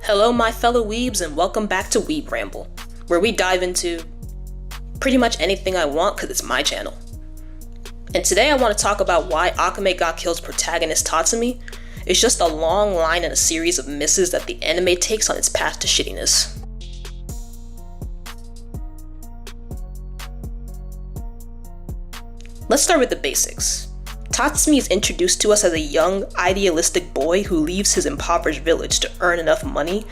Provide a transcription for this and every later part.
Hello my fellow weebs and welcome back to Weeb Ramble, where we dive into pretty much anything I want because it's my channel. And today I want to talk about why Akame Ga Kill's protagonist Tatsumi is just a long line in a series of misses that the anime takes on its path to shittiness. Let's start with the basics. Tatsumi is introduced to us as a young, idealistic boy who leaves his impoverished village to earn enough money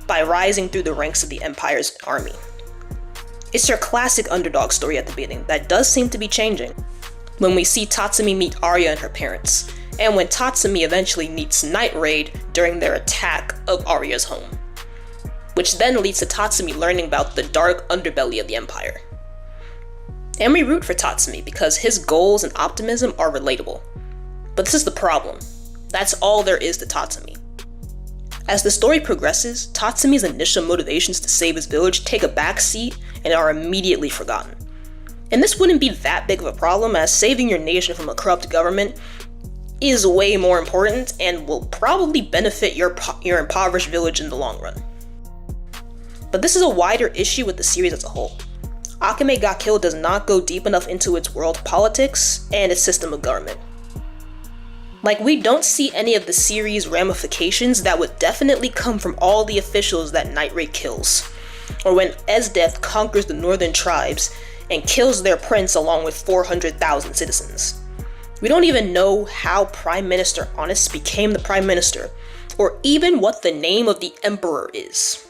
by rising through the ranks of the Empire's army. It's your classic underdog story at the beginning that does seem to be changing when we see Tatsumi meet Arya and her parents, and when Tatsumi eventually meets Night Raid during their attack of Arya's home, which then leads to Tatsumi learning about the dark underbelly of the Empire. And we root for Tatsumi because his goals and optimism are relatable. But this is the problem. That's all there is to Tatsumi. As the story progresses, Tatsumi's initial motivations to save his village take a backseat and are immediately forgotten. And this wouldn't be that big of a problem, as saving your nation from a corrupt government is way more important and will probably benefit your impoverished village in the long run. But this is a wider issue with the series as a whole. Akame Ga Kill does not go deep enough into its world politics and its system of government. Like, we don't see any of the series' ramifications that would definitely come from all the officials that Night Raid kills, or when Esdeath conquers the northern tribes and kills their prince along with 400,000 citizens. We don't even know how Prime Minister Honest became the Prime Minister, or even what the name of the Emperor is.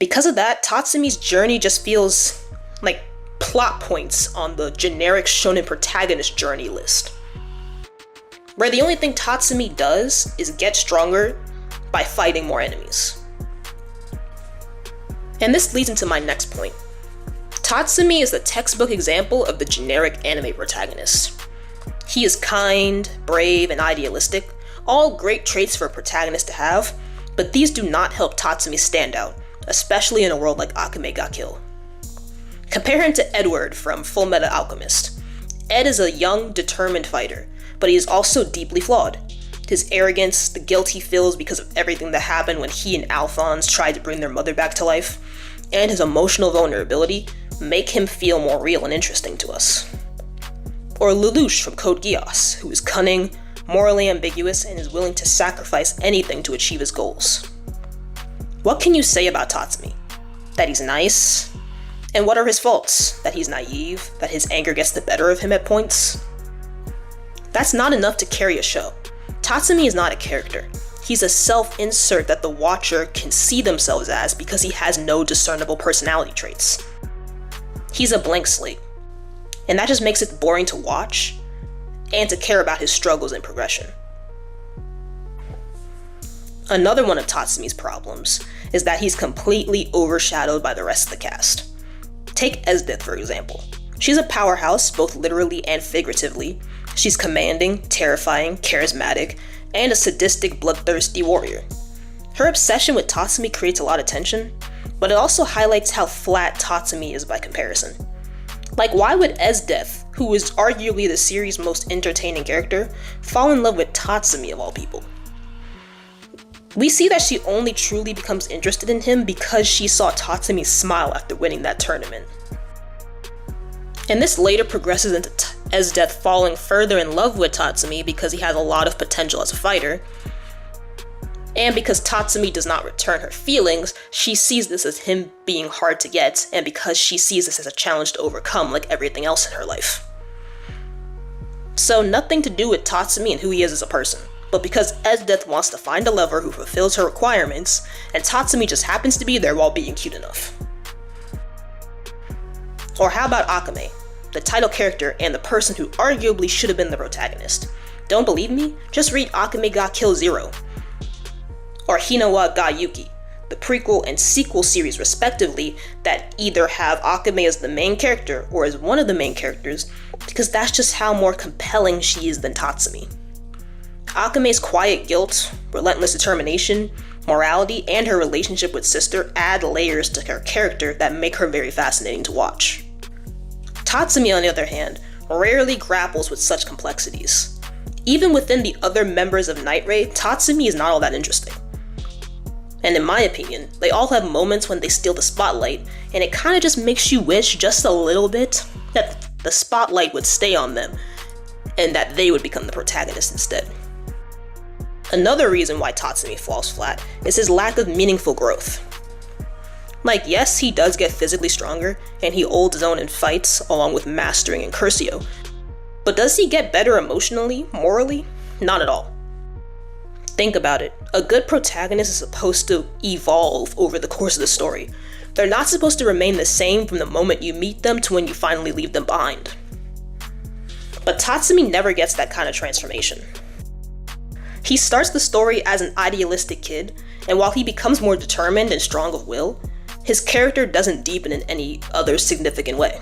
Because of that, Tatsumi's journey just feels like plot points on the generic shonen protagonist journey list, where the only thing Tatsumi does is get stronger by fighting more enemies. And this leads into my next point. Tatsumi is the textbook example of the generic anime protagonist. He is kind, brave, and idealistic, all great traits for a protagonist to have, but these do not help Tatsumi stand out, especially in a world like Akame Ga Kill. Compare him to Edward from Fullmetal Alchemist. Ed is a young, determined fighter, but he is also deeply flawed. His arrogance, the guilt he feels because of everything that happened when he and Alphonse tried to bring their mother back to life, and his emotional vulnerability make him feel more real and interesting to us. Or Lelouch from Code Geass, who is cunning, morally ambiguous, and is willing to sacrifice anything to achieve his goals. What can you say about Tatsumi? That he's nice? And what are his faults? That he's naive? That his anger gets the better of him at points? That's not enough to carry a show. Tatsumi is not a character. He's a self-insert that the watcher can see themselves as because he has no discernible personality traits. He's a blank slate. And that just makes it boring to watch and to care about his struggles and progression. Another one of Tatsumi's problems is that he's completely overshadowed by the rest of the cast. Take Esdeath, for example. She's a powerhouse, both literally and figuratively. She's commanding, terrifying, charismatic, and a sadistic, bloodthirsty warrior. Her obsession with Tatsumi creates a lot of tension, but it also highlights how flat Tatsumi is by comparison. Like, why would Esdeath, who is arguably the series' most entertaining character, fall in love with Tatsumi of all people? We see that she only truly becomes interested in him because she saw Tatsumi smile after winning that tournament. And this later progresses into Esdeath falling further in love with Tatsumi because he has a lot of potential as a fighter. And because Tatsumi does not return her feelings, she sees this as him being hard to get, and because she sees this as a challenge to overcome like everything else in her life. So nothing to do with Tatsumi and who he is as a person, but because Esdeath wants to find a lover who fulfills her requirements, and Tatsumi just happens to be there while being cute enough. Or how about Akame, the title character and the person who arguably should have been the protagonist? Don't believe me? Just read Akame Ga Kill 0, or Hinawa Ga Yuki, the prequel and sequel series respectively that either have Akame as the main character or as one of the main characters, because that's just how more compelling she is than Tatsumi. Akame's quiet guilt, relentless determination, morality, and her relationship with sister add layers to her character that make her very fascinating to watch. Tatsumi, on the other hand, rarely grapples with such complexities. Even within the other members of Night Raid, Tatsumi is not all that interesting. And in my opinion, they all have moments when they steal the spotlight, and it kinda just makes you wish just a little bit that the spotlight would stay on them, and that they would become the protagonist instead. Another reason why Tatsumi falls flat is his lack of meaningful growth. Like, yes, he does get physically stronger, and he holds his own in fights, along with mastering and Curcio, but does he get better emotionally, morally? Not at all. Think about it. A good protagonist is supposed to evolve over the course of the story. They're not supposed to remain the same from the moment you meet them to when you finally leave them behind. But Tatsumi never gets that kind of transformation. He starts the story as an idealistic kid, and while he becomes more determined and strong of will, his character doesn't deepen in any other significant way.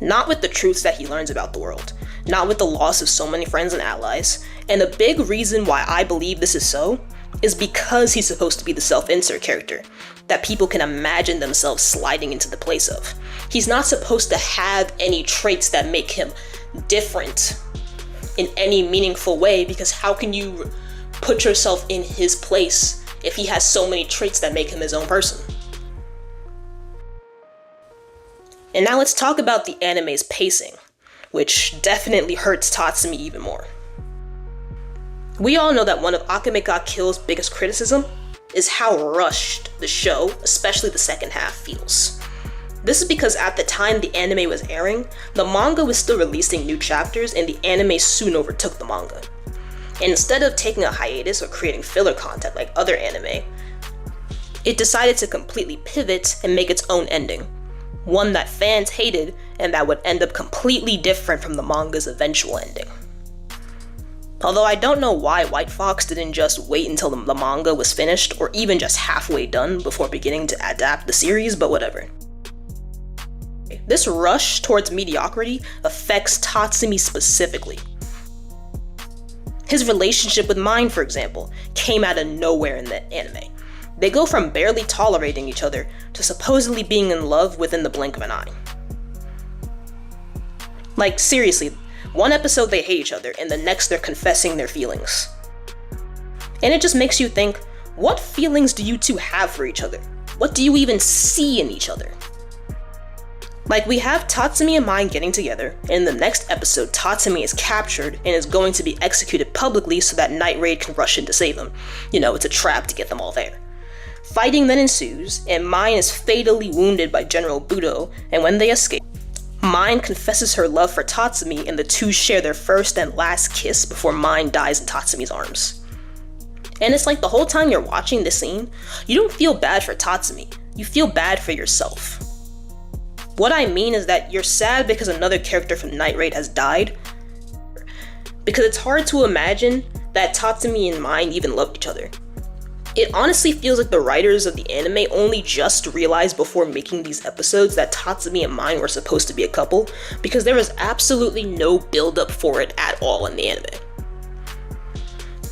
Not with the truths that he learns about the world, not with the loss of so many friends and allies, and a big reason why I believe this is so is because he's supposed to be the self-insert character that people can imagine themselves sliding into the place of. He's not supposed to have any traits that make him different in any meaningful way, because how can you put yourself in his place if he has so many traits that make him his own person? And now let's talk about the anime's pacing, which definitely hurts Tatsumi even more. We all know that one of Akame Ga Kill's biggest criticism is how rushed the show, especially the second half, feels. This is because at the time the anime was airing, the manga was still releasing new chapters and the anime soon overtook the manga. And instead of taking a hiatus or creating filler content like other anime, it decided to completely pivot and make its own ending. One that fans hated and that would end up completely different from the manga's eventual ending. Although I don't know why White Fox didn't just wait until the manga was finished or even just halfway done before beginning to adapt the series, but whatever. This rush towards mediocrity affects Tatsumi specifically. His relationship with Mine, for example, came out of nowhere in the anime. They go from barely tolerating each other to supposedly being in love within the blink of an eye. Like, seriously, one episode they hate each other, and the next they're confessing their feelings. And it just makes you think, what feelings do you two have for each other? What do you even see in each other? Like, we have Tatsumi and Mine getting together, and in the next episode, Tatsumi is captured and is going to be executed publicly so that Night Raid can rush in to save him. You know, it's a trap to get them all there. Fighting then ensues, and Mine is fatally wounded by General Budo, and when they escape, Mine confesses her love for Tatsumi, and the two share their first and last kiss before Mine dies in Tatsumi's arms. And it's like the whole time you're watching this scene, you don't feel bad for Tatsumi, you feel bad for yourself. What I mean is that you're sad because another character from Night Raid has died, because it's hard to imagine that Tatsumi and Mine even loved each other. It honestly feels like the writers of the anime only just realized before making these episodes that Tatsumi and Mine were supposed to be a couple, because there was absolutely no build-up for it at all in the anime.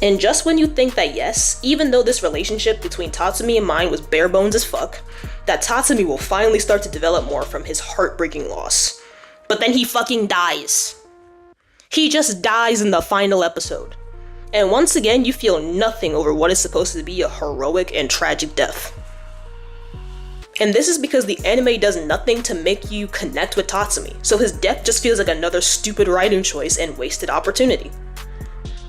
And just when you think that yes, even though this relationship between Tatsumi and Mine was bare bones as fuck, that Tatsumi will finally start to develop more from his heartbreaking loss. But then he fucking dies. He just dies in the final episode. And once again, you feel nothing over what is supposed to be a heroic and tragic death. And this is because the anime does nothing to make you connect with Tatsumi, so his death just feels like another stupid writing choice and wasted opportunity.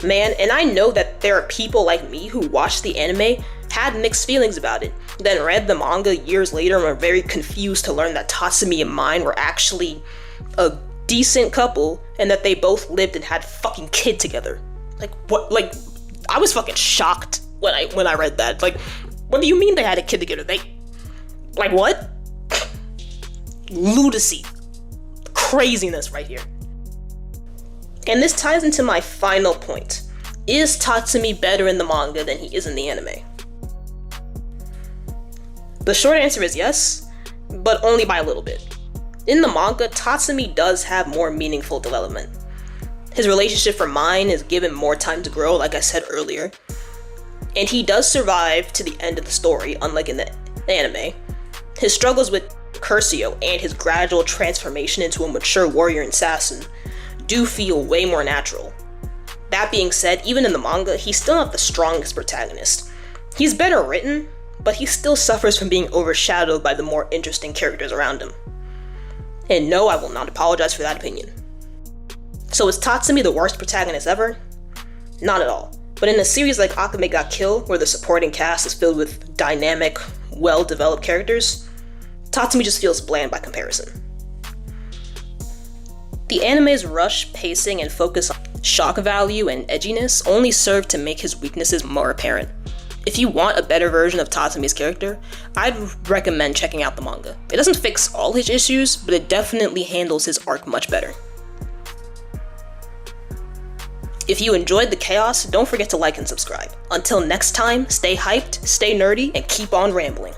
Man, and I know that there are people like me who watched the anime, had mixed feelings about it, then read the manga years later and were very confused to learn that Tatsumi and Mine were actually a decent couple and that they both lived and had a fucking kid together. Like, what? Like, I was fucking shocked when I read that. Like, what do you mean they had a kid together? Like, what? Lunacy. Craziness right here. And this ties into my final point. Is Tatsumi better in the manga than he is in the anime? The short answer is yes, but only by a little bit. In the manga, Tatsumi does have more meaningful development. His relationship for Mine is given more time to grow, like I said earlier. And he does survive to the end of the story, unlike in the anime. His struggles with Curcio and his gradual transformation into a mature warrior and assassin do feel way more natural. That being said, even in the manga, he's still not the strongest protagonist. He's better written, but he still suffers from being overshadowed by the more interesting characters around him. And no, I will not apologize for that opinion. So is Tatsumi the worst protagonist ever? Not at all. But in a series like Akame Ga Kill, where the supporting cast is filled with dynamic, well-developed characters, Tatsumi just feels bland by comparison. The anime's rush, pacing, and focus on shock value and edginess only serve to make his weaknesses more apparent. If you want a better version of Tatsumi's character, I'd recommend checking out the manga. It doesn't fix all his issues, but it definitely handles his arc much better. If you enjoyed the chaos, don't forget to like and subscribe. Until next time, stay hyped, stay nerdy, and keep on rambling.